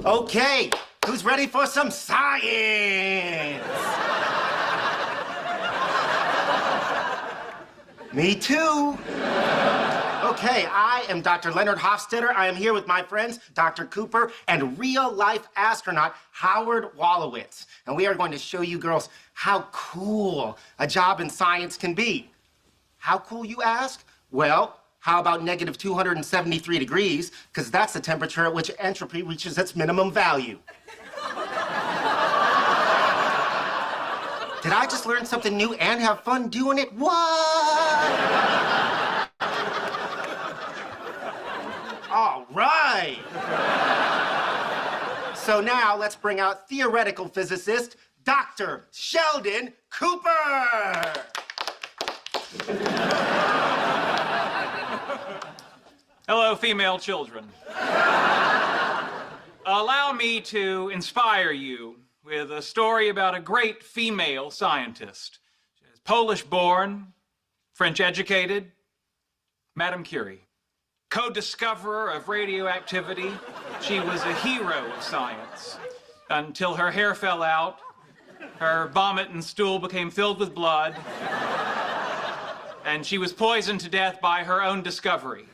Okay, who's ready for some science? Me too. Okay, I am Dr. Leonard Hofstetter. I am here with my friends, Dr. Cooper and real-life astronaut Howard Wolowitz. And we are going to show you girls how cool a job in science can be. How cool, you ask? Well, how about negative 273 degrees? Because that's the temperature at which entropy reaches its minimum value. Did I just learn something new and have fun doing it? What? All right. So now let's bring out theoretical physicist, Dr. Sheldon Cooper. Hello, female children. Allow me to inspire you with a story about a great female scientist. She is Polish-born, French-educated, Madame Curie. Co-discoverer of radioactivity, she was a hero of science until her hair fell out, her vomit and stool became filled with blood, and she was poisoned to death by her own discovery.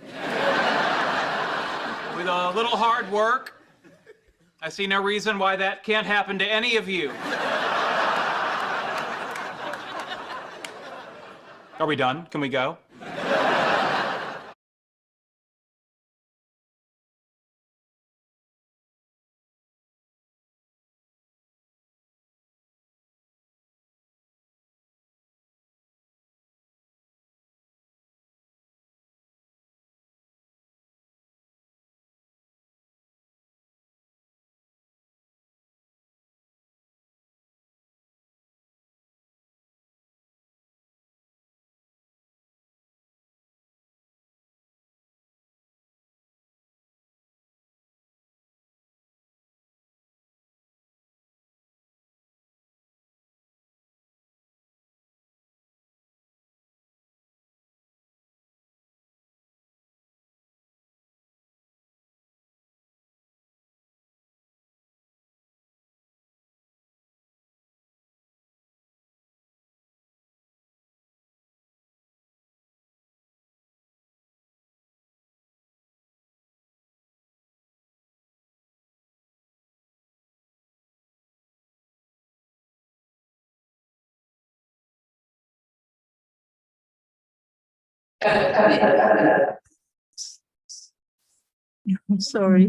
With a little hard work, I see no reason why that can't happen to any of you. Are we done? Can we go? Sorry.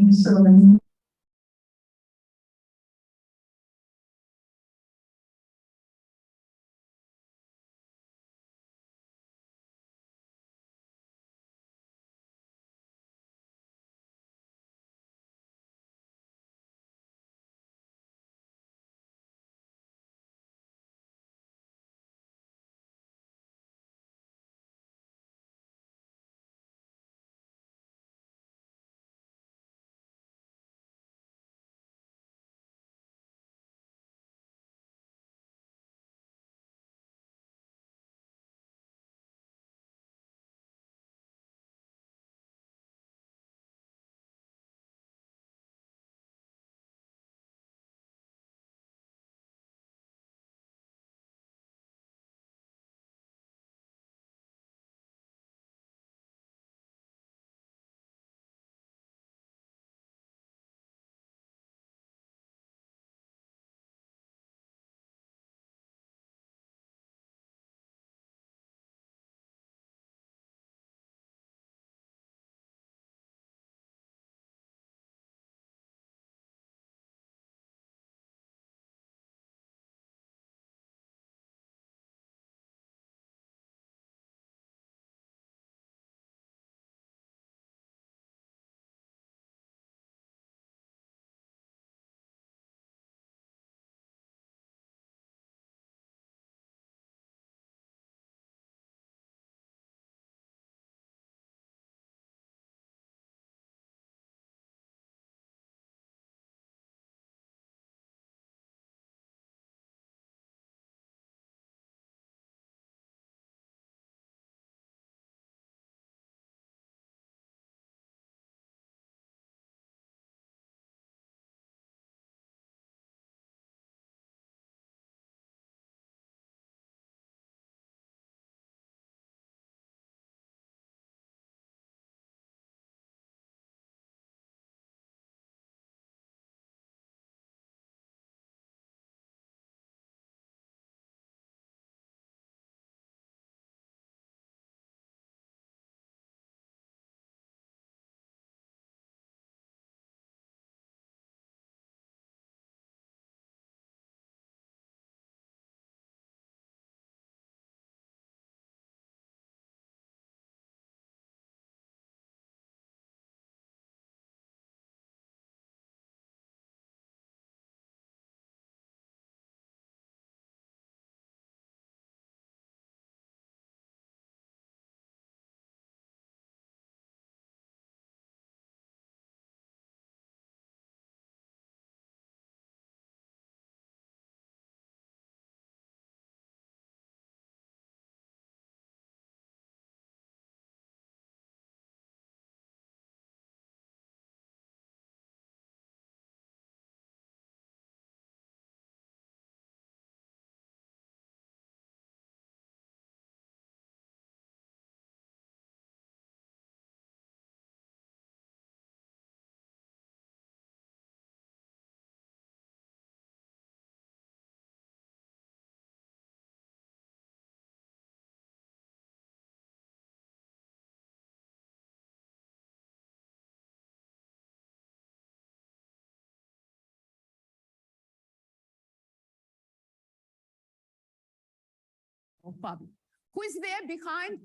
of public. Who is there behind?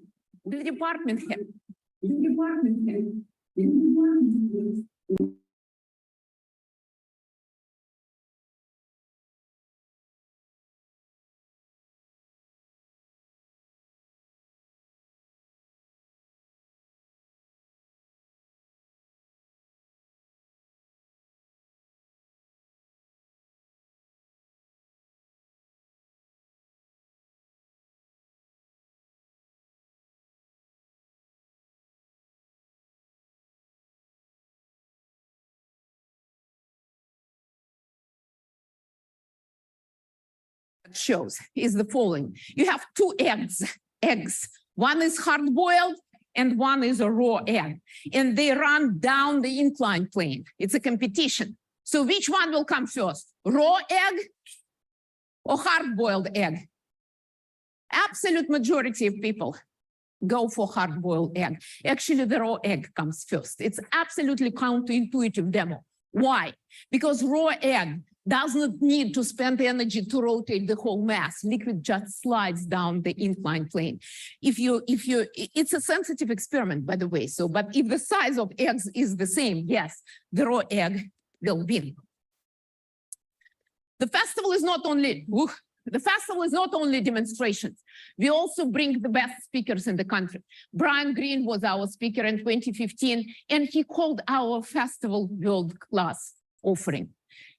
The department head. The department head. The department head. Shows is the following. You have two eggs. One is hard-boiled and one is a raw egg. And they run down the incline plane. It's a competition. So which one will come first? Raw egg or hard-boiled egg? Absolute majority of people go for hard-boiled egg. Actually, the raw egg comes first. It's absolutely counterintuitive demo. Why? Because raw egg does not need to spend energy to rotate the whole mass. Liquid just slides down the inclined plane. It's a sensitive experiment, by the way. So, but if the size of eggs is the same, yes, the raw egg will win. The festival is not only demonstrations. We also bring the best speakers in the country. Brian Greene was our speaker in 2015, and he called our festival world-class offering.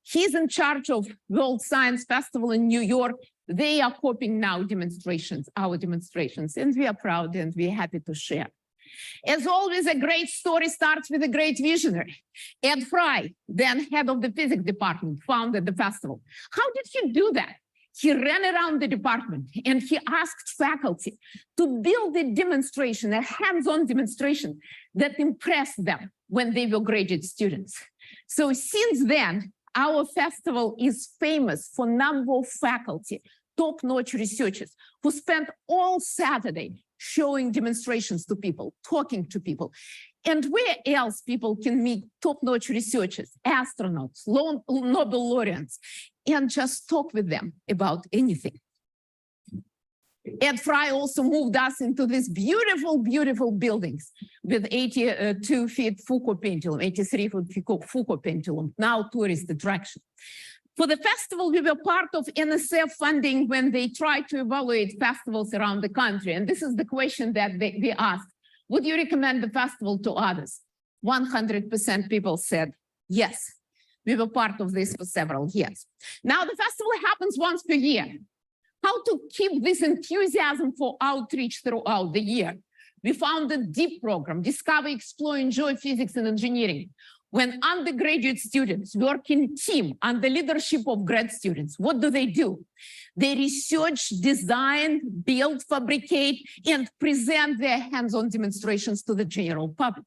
He's in charge of World Science Festival in New York. They are copying now demonstrations, our demonstrations, and we are proud and we're happy to share. As always, a great story starts with a great visionary. Ed Fry, then head of the physics department, founded the festival. How did he do that? He ran around the department and he asked faculty to build a demonstration, a hands-on demonstration that impressed them when they were graduate students. So since then, our festival is famous for number of faculty, top-notch researchers who spent all Saturday showing demonstrations to people, talking to people. And where else people can meet top-notch researchers, astronauts, Nobel laureates, and just talk with them about anything. Ed Fry also moved us into these beautiful, beautiful buildings with 82 feet Foucault pendulum, 83 feet Foucault pendulum, now tourist attraction. For the festival, we were part of NSF funding when they tried to evaluate festivals around the country. And this is the question that we asked. Would you recommend the festival to others? 100% people said yes. We were part of this for several years. Now the festival happens once per year. How to keep this enthusiasm for outreach throughout the year? We found a deep program, Discover, Explore, Enjoy Physics and Engineering. When undergraduate students work in team under leadership of grad students, what do? They research, design, build, fabricate, and present their hands-on demonstrations to the general public.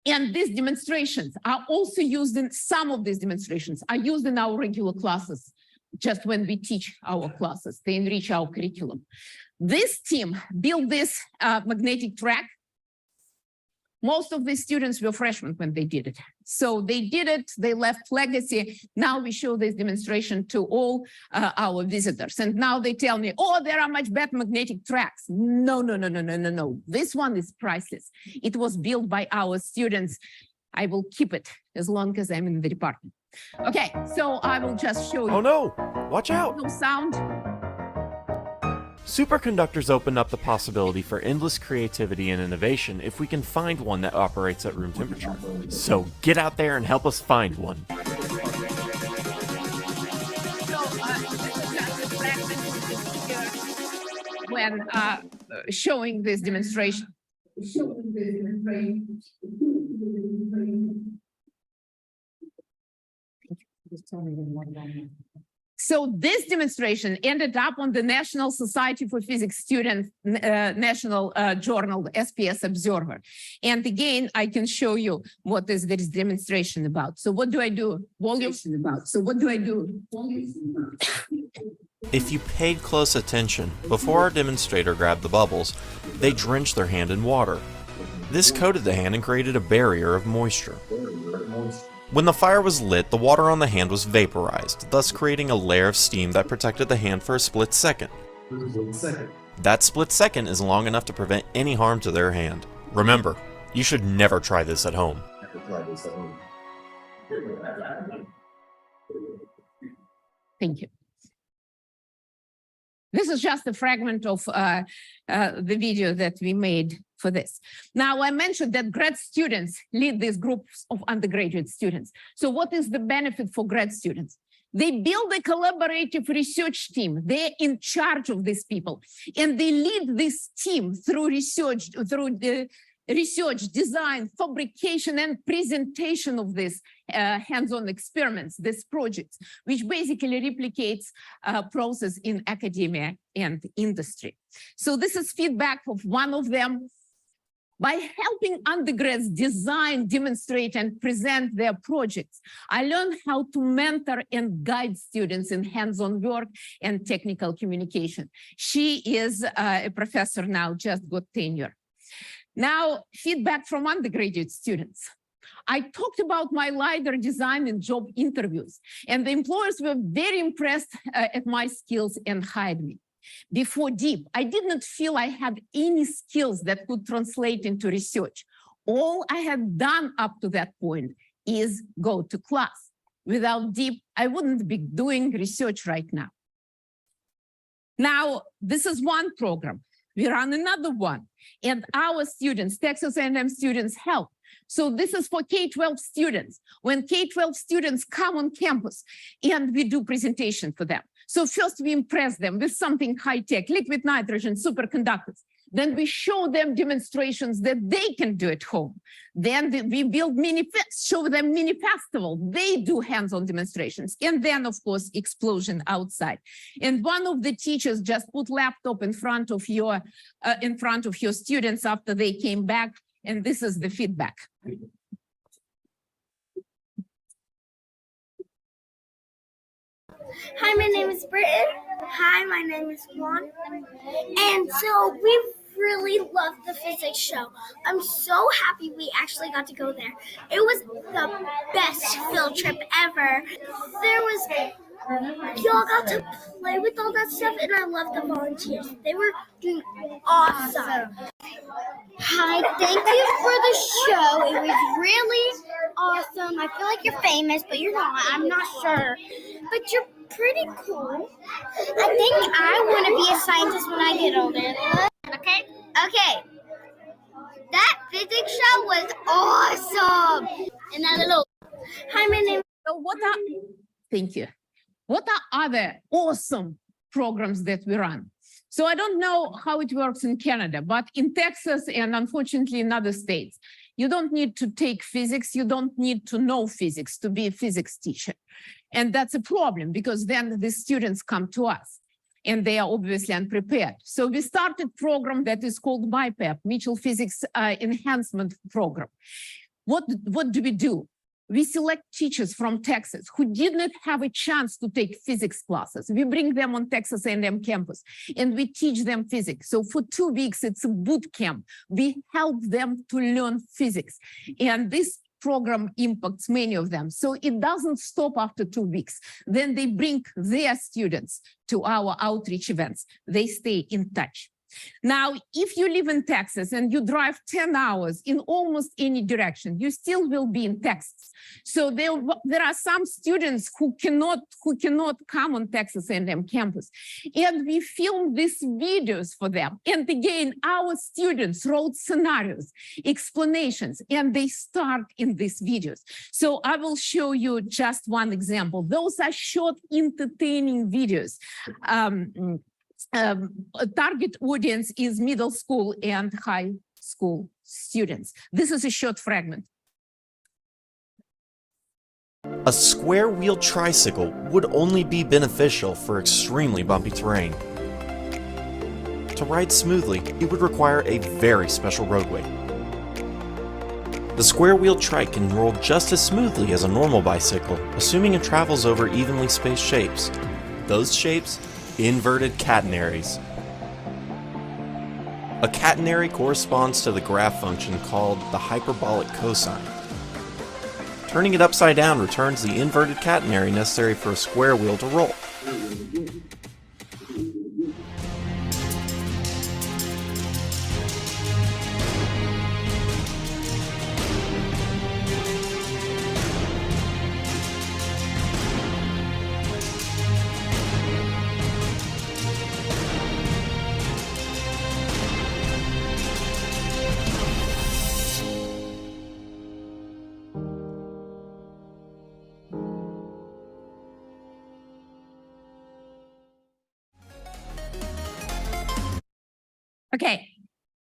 And these demonstrations are also used in, some of these demonstrations are used in our regular classes, just when we teach our classes, they enrich our curriculum. This team built this magnetic track. Most of the students were freshmen when they did it. So they did it, they left legacy. Now we show this demonstration to all our visitors. And now they tell me, oh, there are much better magnetic tracks. No. This one is priceless. It was built by our students. I will keep it as long as I'm in the department. Okay, so I will just show you. Oh no, watch out. No sound. Superconductors open up the possibility for endless creativity and innovation if we can find one that operates at room temperature. So get out there and help us find one. So, this is just a practice when showing this demonstration. So this demonstration ended up on the National Society for Physics Students National Journal, SPS Observer. And again, I can show you what is this demonstration about. So what do I do? Volume about. So what do I do? If you paid close attention, before our demonstrator grabbed the bubbles, they drenched their hand in water. This coated the hand and created a barrier of moisture. When the fire was lit, the water on the hand was vaporized, thus creating a layer of steam that protected the hand for a split second. That split second is long enough to prevent any harm to their hand. Remember, you should never try this at home. Thank you. This is just a fragment of the video that we made for this. Now, I mentioned that grad students lead these groups of undergraduate students. So what is the benefit for grad students? They build a collaborative research team. They're in charge of these people. And they lead this team through research, design, fabrication, and presentation of these hands-on experiments, these projects, which basically replicates process in academia and industry. So this is feedback of one of them. By helping undergrads design, demonstrate, and present their projects, I learned how to mentor and guide students in hands-on work and technical communication. She is a professor now, just got tenure. Now, feedback from undergraduate students. I talked about my LiDAR design in job interviews, and the employers were very impressed at my skills and hired me. Before DEEP, I did not feel I had any skills that could translate into research. All I had done up to that point is go to class. Without DEEP, I wouldn't be doing research right now. Now, this is one program. We run another one, and our students, Texas A&M students, help. So this is for K-12 students. When K-12 students come on campus, and we do presentation for them. So first we impress them with something high-tech, liquid nitrogen, superconductors. Then we show them demonstrations that they can do at home. Then we build show them mini festival. They do hands-on demonstrations. And then, of course, explosion outside. And one of the teachers just put laptop in front of your students after they came back. And this is the feedback. Hi, my name is Britton. Hi, my name is Juan. And so we really loved the physics show. I'm so happy we actually got to go there. It was the best field trip ever. Y'all got to play with all that stuff, and I loved the volunteers. They were doing awesome. Hi, thank you for the show. It was really awesome. I feel like you're famous, but you're not. I'm not sure. But you're pretty cool. I think I want to be a scientist when I get older. Okay? Okay. That physics show was awesome. And that little... Hi, my name... So thank you. What are other awesome programs that we run? So I don't know how it works in Canada, but in Texas and unfortunately in other states, you don't need to take physics. You don't need to know physics to be a physics teacher. And that's a problem because then the students come to us and they are obviously unprepared. So we started a program that is called MyPEP, Mutual Physics Enhancement Program. What do we do? We select teachers from Texas who did not have a chance to take physics classes. We bring them on Texas A&M campus and we teach them physics. So for 2 weeks, it's a boot camp. We help them to learn physics. And this program impacts many of them. So it doesn't stop after 2 weeks. Then they bring their students to our outreach events. They stay in touch. Now, if you live in Texas and you drive 10 hours in almost any direction, you still will be in Texas. So there are some students who cannot come on Texas A&M campus. And we filmed these videos for them. And again, our students wrote scenarios, explanations, and they start in these videos. So I will show you just one example. Those are short, entertaining videos. Target audience is middle school and high school students. This is a short fragment. A square-wheeled tricycle would only be beneficial for extremely bumpy terrain. To ride smoothly, it would require a very special roadway. The square-wheeled trike can roll just as smoothly as a normal bicycle, assuming it travels over evenly spaced shapes. Those shapes? Inverted catenaries. A catenary corresponds to the graph function called the hyperbolic cosine. Turning it upside down returns the inverted catenary necessary for a square wheel to roll. Okay,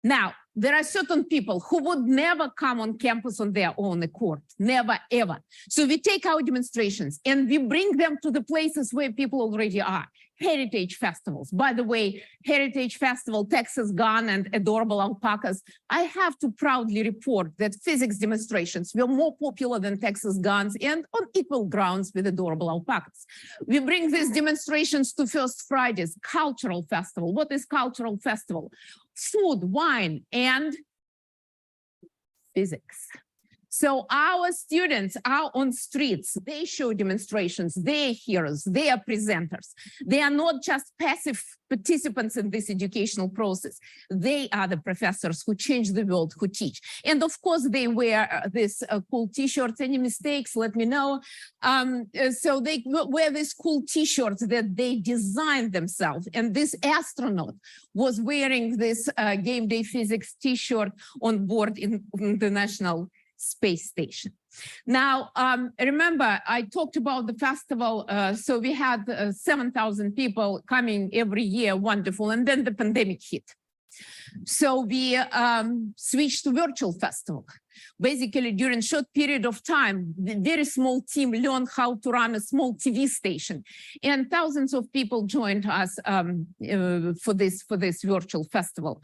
now there are certain people who would never come on campus on their own accord, never, ever. So we take our demonstrations and we bring them to the places where people already are. Heritage festivals. By the way, Heritage Festival, Texas Gun and Adorable Alpacas. I have to proudly report that physics demonstrations were more popular than Texas Guns and on equal grounds with Adorable Alpacas. We bring these demonstrations to First Fridays, Cultural Festival. What is Cultural Festival? Food, wine, and physics. So our students are on streets, they show demonstrations, they're heroes, they are presenters. They are not just passive participants in this educational process. They are the professors who change the world, who teach. And of course, they wear this cool t-shirts. Any mistakes, let me know. So they wear these cool t-shirts that they designed themselves. And this astronaut was wearing this game day physics t-shirt on board in the National Space Station. Now, remember, I talked about the festival. So we had 7,000 people coming every year, wonderful. And then the pandemic hit. So we switched to virtual festival. Basically, during a short period of time, the very small team learned how to run a small TV station. And thousands of people joined us for this virtual festival.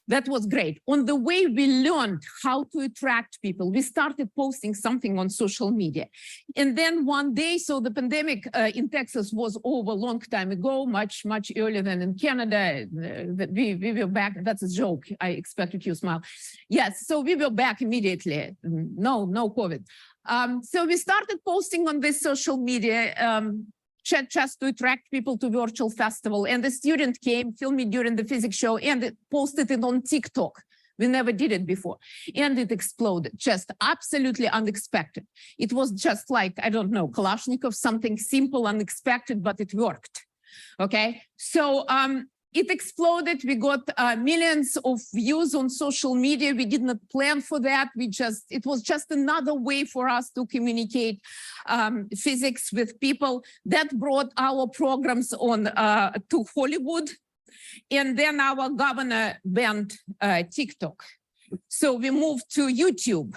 That was great. On the way, we learned how to attract people. We started posting something on social media. And then one day, so the pandemic in Texas was over a long time ago, much earlier than in Canada. We were back. That's a joke. I expected you to smile. Yes, so we were back immediately. No COVID. So we started posting on this social media just to attract people to virtual festival. And the student came, filmed me during the physics show, and posted it on TikTok. We never did it before. And it exploded, just absolutely unexpected. It was just like, I don't know, Kalashnikov, something simple, unexpected, but it worked. Okay, so it exploded. We got millions of views on social media. We did not plan for that. It was just another way for us to communicate physics with people. That brought our programs on to Hollywood. And then our governor banned TikTok. So we moved to YouTube.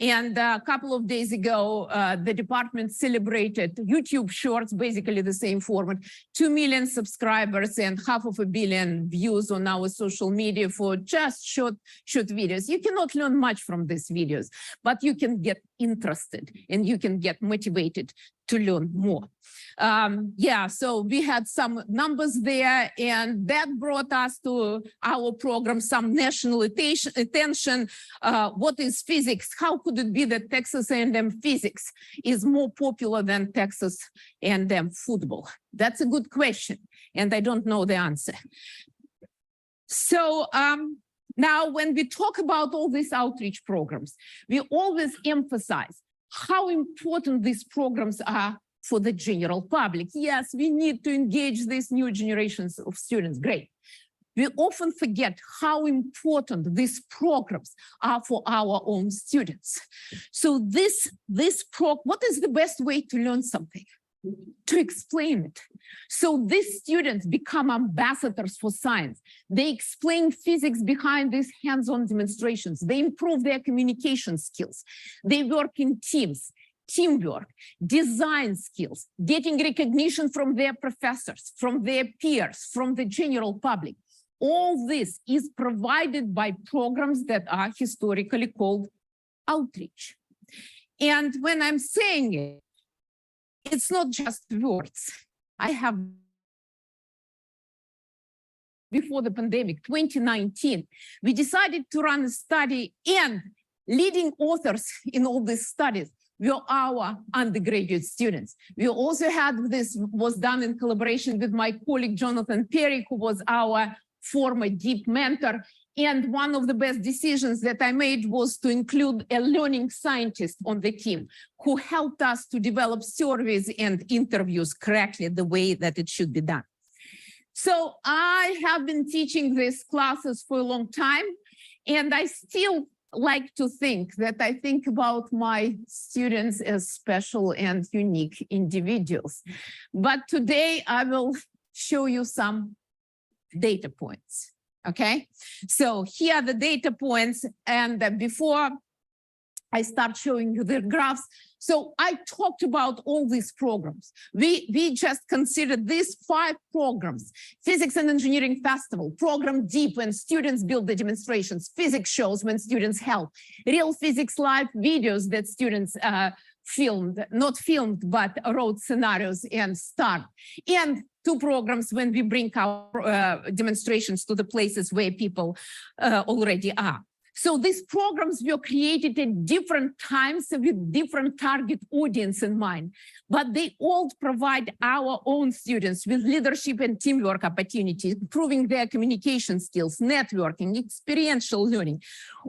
And a couple of days ago, the department celebrated YouTube Shorts, basically the same format, 2 million subscribers and 500 million views on our social media for just short videos. You cannot learn much from these videos, but you can get interested and you can get motivated to learn more. Yeah, so we had some numbers there, and that brought us to our program some national attention. What is physics? How could it be that Texas A&M physics is more popular than Texas A&M football? That's a good question, and I don't know the answer. So now when we talk about all these outreach programs, we always emphasize how important these programs are for the general public. Yes, we need to engage these new generations of students, great. We often forget how important these programs are for our own students. So what is the best way to learn something? To explain it. So these students become ambassadors for science. They explain physics behind these hands-on demonstrations. They improve their communication skills. They work in teams, teamwork, design skills, getting recognition from their professors, from their peers, from the general public. All this is provided by programs that are historically called outreach. And when I'm saying it, it's not just words. I have, before the pandemic, 2019, we decided to run a study, and leading authors in all these studies were our undergraduate students. We also had this was done in collaboration with my colleague, Jonathan Perry, who was our former deep mentor. And one of the best decisions that I made was to include a learning scientist on the team who helped us to develop surveys and interviews correctly the way that it should be done. So I have been teaching these classes for a long time, and I still like to think that I think about my students as special and unique individuals. But today I will show you some data points. Okay, so here are the data points, and before I start showing you the graphs, so I talked about all these programs. We just considered these 5 programs: Physics and Engineering Festival, Program Deep, when students build the demonstrations, physics shows when students help, Real Physics Live videos that students filmed, not filmed, but wrote scenarios and start, and 2 programs when we bring our demonstrations to the places where people already are. So these programs were created at different times with different target audience in mind, but they all provide our own students with leadership and teamwork opportunities, improving their communication skills, networking, experiential learning,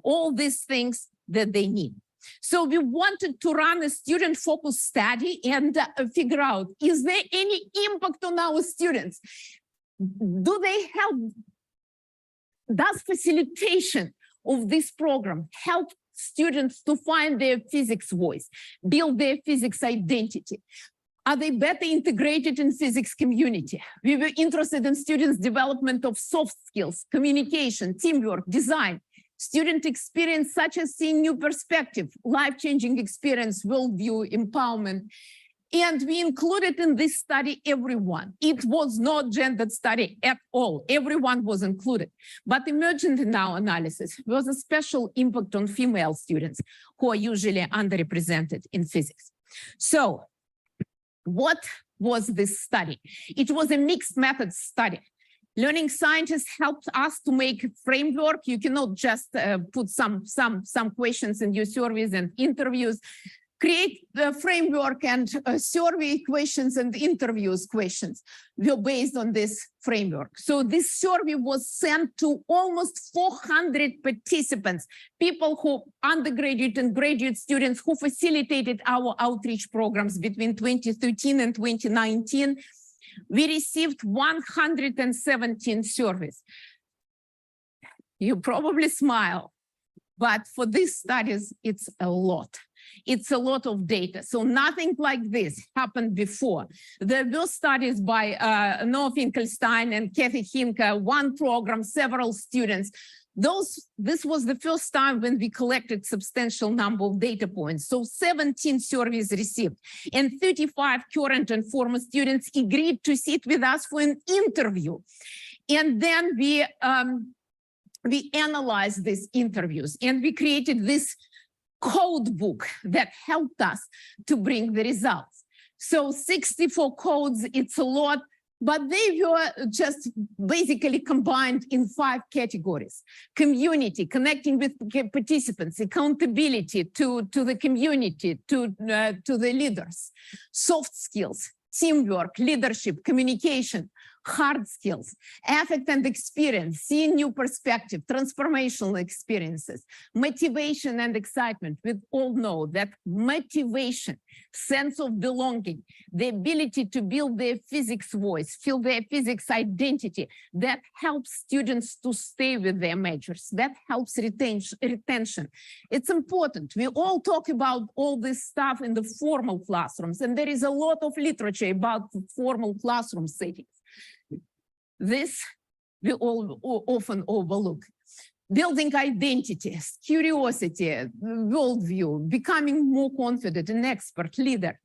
all these things that they need. So we wanted to run a student-focused study and figure out, is there any impact on our students? Do they help? Does facilitation of this program help students to find their physics voice, build their physics identity? Are they better integrated in physics community? We were interested in students' development of soft skills, communication, teamwork, design, student experience such as seeing new perspective, life-changing experience, worldview, empowerment. And we included in this study everyone. It was not gendered study at all. Everyone was included. But emergent in our analysis was a special impact on female students who are usually underrepresented in physics. So what was this study? It was a mixed method study. Learning scientists helped us to make a framework. You cannot just put some questions in your surveys and interviews. Create the framework and survey questions and interviews questions were based on this framework. So this survey was sent to almost 400 participants, people who undergraduate and graduate students who facilitated our outreach programs between 2013 and 2019. We received 117 surveys. You probably smile, but for these studies, it's a lot. It's a lot of data. So nothing like this happened before. There were studies by Noah Finkelstein and Kathy Hinka, one program, several students. This was the first time when we collected substantial number of data points. So 17 surveys received, and 35 current and former students agreed to sit with us for an interview. And then we analyzed these interviews, and we created this code book that helped us to bring the results. So 64 codes, it's a lot, but they were just basically combined in 5 categories: community, connecting with participants, accountability to the community, to the leaders, soft skills, teamwork, leadership, communication, hard skills, affect and experience, seeing new perspective, transformational experiences, motivation and excitement. We all know that motivation, sense of belonging, the ability to build their physics voice, feel their physics identity, that helps students to stay with their majors, that helps retention. It's important. We all talk about all this stuff in the formal classrooms, and there is a lot of literature about formal classroom settings. This we all often overlook. Building identities, curiosity, worldview, becoming more confident, an expert leader.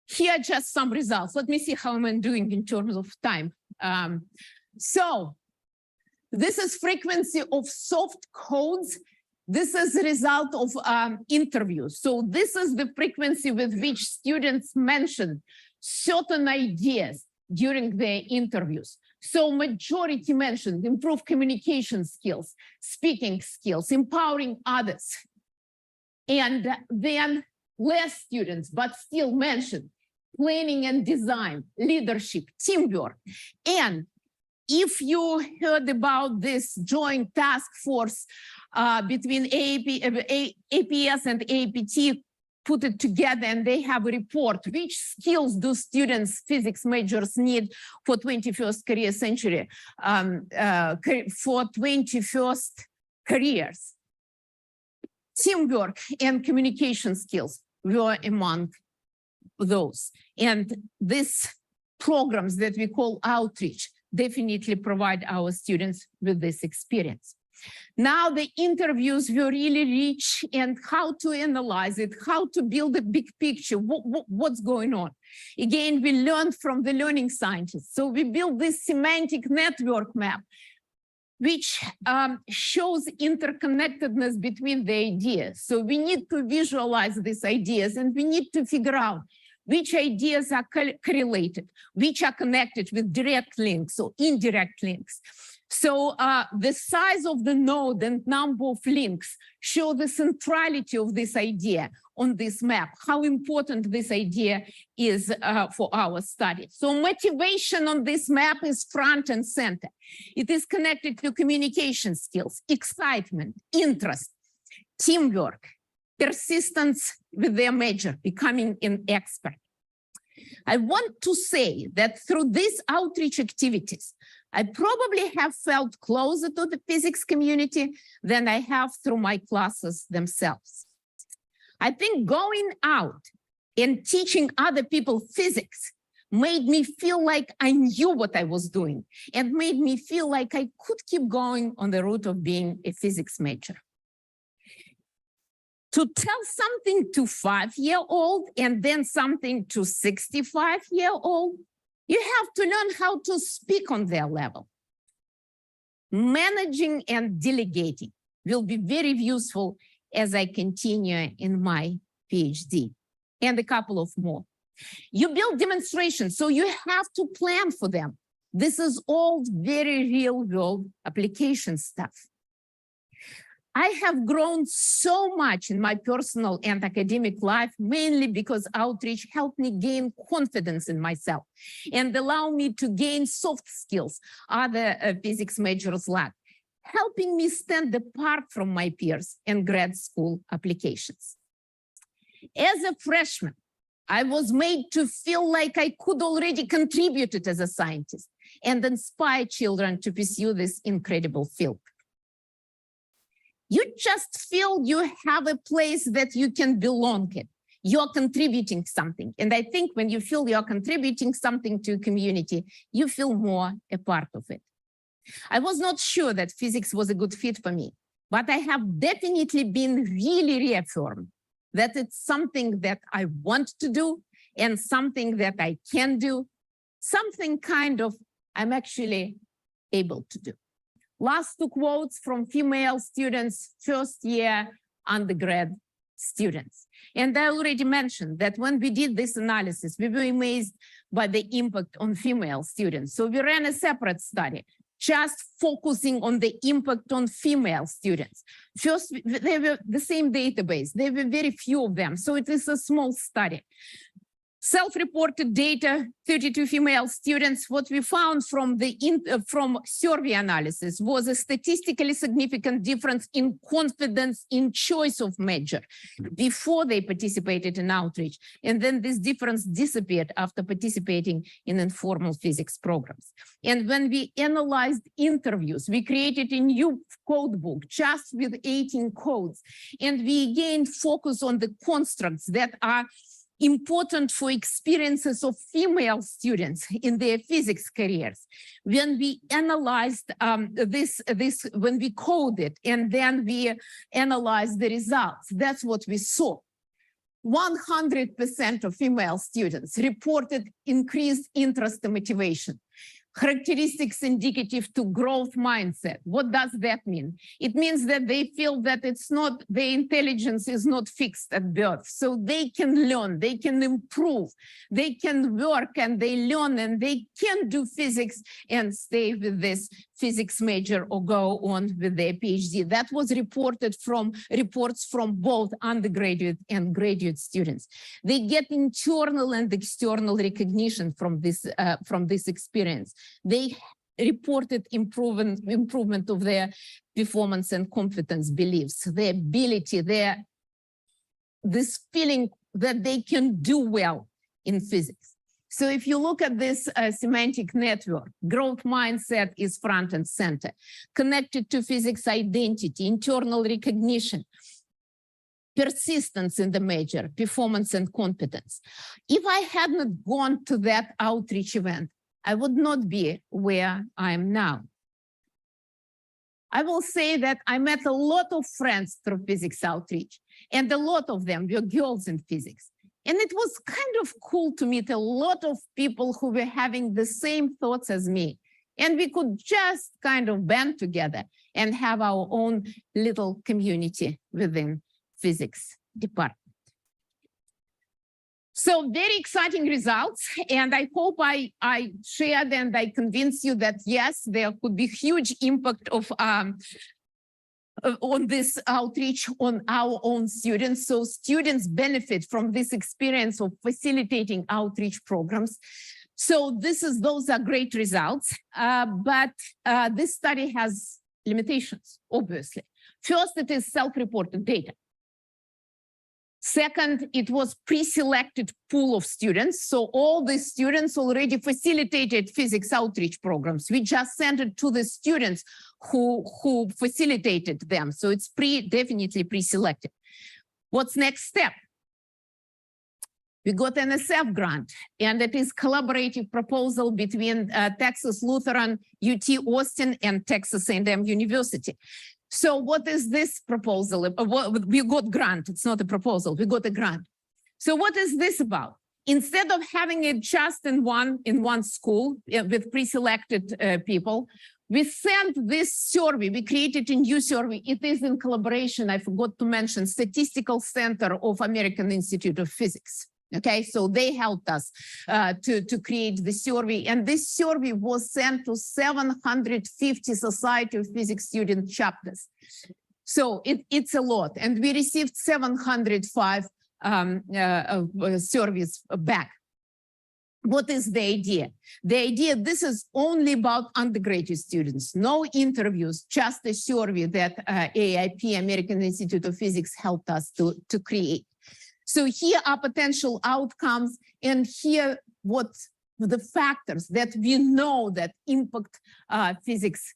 Here are just some results. Let me see how I'm doing in terms of time. So this is frequency of soft codes. This is a result of interviews. So this is the frequency with which students mentioned certain ideas during their interviews. So majority mentioned improve communication skills, speaking skills, empowering others. And then less students, but still mentioned planning and design, leadership, teamwork. And if you heard about this joint task force between APS and APT, put it together and they have a report, which skills do students, physics majors need for 21st career century, for 21st careers. Teamwork and communication skills were among those. And these programs that we call outreach definitely provide our students with this experience. Now the interviews were really rich, and how to analyze it, how to build a big picture, what's going on. Again, we learned from the learning scientists. So we built this semantic network map, which shows interconnectedness between the ideas. So we need to visualize these ideas, and we need to figure out which ideas are correlated, which are connected with direct links or indirect links. So the size of the node and number of links show the centrality of this idea on this map, how important this idea is for our study. So motivation on this map is front and center. It is connected to communication skills, excitement, interest, teamwork, persistence with their major, becoming an expert. I want to say that through these outreach activities, I probably have felt closer to the physics community than I have through my classes themselves. I think going out and teaching other people physics made me feel like I knew what I was doing and made me feel like I could keep going on the route of being a physics major. To tell something to 5-year-old and then something to 65-year-old, you have to learn how to speak on their level. Managing and delegating will be very useful as I continue in my PhD, and a couple of more. You build demonstrations, so you have to plan for them. This is all very real-world application stuff. I have grown so much in my personal and academic life, mainly because outreach helped me gain confidence in myself and allow me to gain soft skills other physics majors lack, helping me stand apart from my peers in grad school applications. As a freshman, I was made to feel like I could already contribute as a scientist and inspire children to pursue this incredible field. You just feel you have a place that you can belong in. You're contributing something. And I think when you feel you're contributing something to a community, you feel more a part of it. I was not sure that physics was a good fit for me, but I have definitely been really reaffirmed that it's something that I want to do and something that I can do, something kind of I'm actually able to do. Last two quotes from female students, first year undergrad students. And I already mentioned that when we did this analysis, we were amazed by the impact on female students. So we ran a separate study, just focusing on the impact on female students. First, they were the same database. There were very few of them, so it is a small study. Self-reported data, 32 female students. What we found from from survey analysis was a statistically significant difference in confidence in choice of major before they participated in outreach. And then this difference disappeared after participating in informal physics programs. And when we analyzed interviews, we created a new code book just with 18 codes. And we again focus on the constructs that are important for experiences of female students in their physics careers. When we analyzed when we coded and then we analyzed the results, that's what we saw. 100% of female students reported increased interest and motivation. Characteristics indicative to growth mindset. What does that mean? It means that they feel that it's not, their intelligence is not fixed at birth. So they can learn, they can improve, they can work and they learn and they can do physics and stay with this physics major or go on with their PhD. That was reported from reports from both undergraduate and graduate students. They get internal and external recognition from this experience. They reported improvement of their performance and competence beliefs, their ability, this feeling that they can do well in physics. So if you look at this semantic network, growth mindset is front and center, connected to physics identity, internal recognition, persistence in the major, performance and competence. If I had not gone to that outreach event, I would not be where I am now. I will say that I met a lot of friends through physics outreach, and a lot of them were girls in physics. And it was kind of cool to meet a lot of people who were having the same thoughts as me. And we could just kind of band together and have our own little community within physics department. So very exciting results. And I hope I shared and I convinced you that, yes, there could be huge impact of on this outreach on our own students. So students benefit from this experience of facilitating outreach programs. So those are great results, but this study has limitations, obviously. First, it is self-reported data. Second, it was pre-selected pool of students. So all the students already facilitated physics outreach programs. We just sent it to the students who facilitated them. So it's definitely pre-selected. What's next step? We got an SF grant, and it is collaborative proposal between Texas Lutheran, UT Austin, and Texas A&M University. So what is this proposal? We got grant, it's not a proposal, we got a grant. So what is this about? Instead of having it just in one school with pre-selected people, we sent this survey, we created a new survey. It is in collaboration, I forgot to mention, Statistical Center of American Institute of Physics. Okay, so they helped us to create the survey, and this survey was sent to 750 Society of Physics student chapters. So it's a lot, and we received 705 surveys back. What is the idea? The idea, this is only about undergraduate students, no interviews, just a survey that AIP, American Institute of Physics, helped us to create. So here are potential outcomes, and here what the factors that we know that impact physics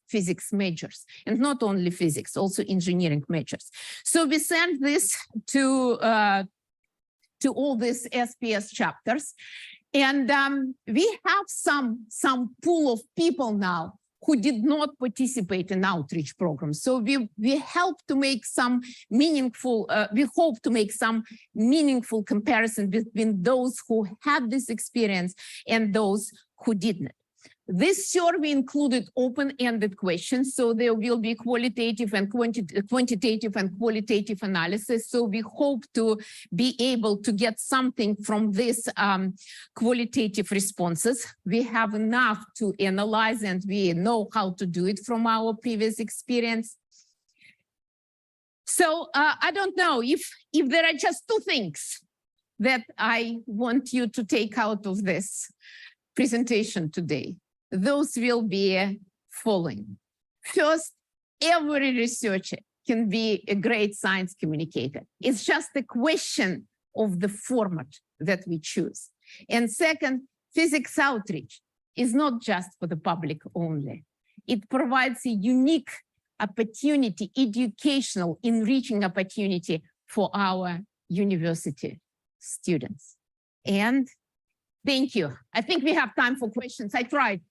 majors, and not only physics, also engineering majors. So we sent this to all these SPS chapters, and we have some pool of people now who did not participate in outreach programs. So we help to make some meaningful, we hope to make some meaningful comparison between those who had this experience and those who didn't. This survey included open-ended questions, so there will be qualitative and quantitative and qualitative analysis. So we hope to be able to get something from these qualitative responses. We have enough to analyze, and we know how to do it from our previous experience. So I don't know if there are just two things that I want you to take out of this presentation today. Those will be following. First, every researcher can be a great science communicator. It's just a question of the format that we choose. And second, physics outreach is not just for the public only. It provides a unique opportunity, educational, enriching opportunity for our university students. And thank you. I think we have time for questions. I tried.